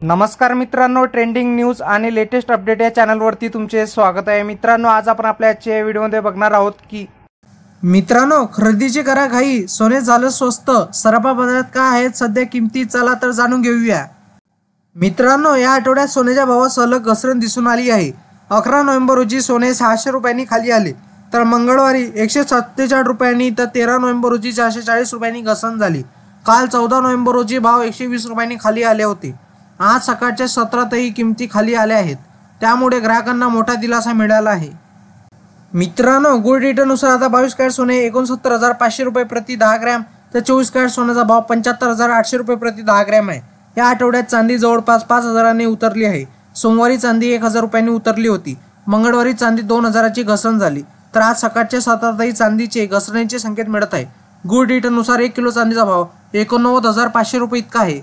नमस्कार मित्रांनो, trending news आणि लेटेस्ट अपडेट या चॅनलवरती तुमचे स्वागत आहे। मित्रांनो, आज आपण आपल्या आजच्या व्हिडिओमध्ये बघणार आहोत की मित्रांनो, खरेदीची करा घाई, सोने झालं स्वस्त। सराफा बाजारात काय आहेत सध्या किमती, चला तर जाणून घेऊया। मित्रांनो, या आठवड्यात सोन्याच्या भावात सलग घसरण दिसून आली आहे। 11 नोव्हेंबर रोजी सोने 600 रुपयांनी खाली आले, तर मंगळवारी 147 रुपयांनी, तर 13 नोव्हेंबर रोजी 440 रुपयांनी घसरण झाली। काल 14 नोव्हेंबर रोजी भाव 120 रुपयांनी खाली आले होते। आज सकाळच्या सत्रातही किमती खाली आल्या आहेत, त्यामुळे ग्राहकांना मोठा दिलासा मिळाला आहे। मित्रांनो, गोल्ड रेटनुसार आता 22 कॅरेट सोने 69,500 रुपये प्रति 10 ग्रॅम, तर 24 कॅरेट सोन्याचा भाव 75,800 रुपये प्रति 10 ग्रॅम आहे। या आठवड्यात चांदी जवळपास 5,000 उतरली आहे। सोमवारी चांदी 1,000 रुपयांनी उतरली होती। मंगळवारी चांदी 2,000ची घसरण झाली, तर आज सकाळच्या सत्रातही चांदीचे घसरणीचे संकेत मिळत आहे। गोल्ड रेटनुसार 1 किलो चांदीचा भाव 89,500 रुपये इतका आहे।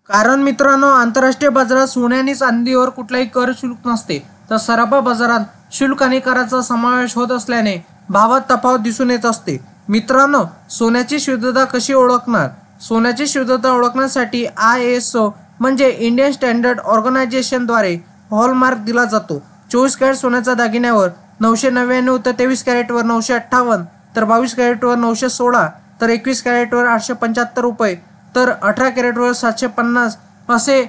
कारण मित्रांनो, आंतरराष्ट्रीय बाजारात सोने आणि चांदीवर कुठलाही कर शुल्क नसते, तर सराफा बाजारात शुल्क आणि कराचा समावेश होत असल्याने भावात तफावत दिसून येत असते। मित्रांनो, सोन्याची शुद्धता कशी ओळखणार? सोन्याची शुद्धता ओळखण्यासाठी ISO म्हणजे इंडियन स्टँडर्ड ऑर्गनायझेशनद्वारे हॉलमार्क दिला जातो। 24 कॅरेट सोन्याच्या दागिन्यावर 999, तर 23 कॅरेटवर 958, तर 22 कॅरेटवर 916, तर 21 कॅरेटवर 875 रुपये, तर 18 कॅरेटवर 750 असे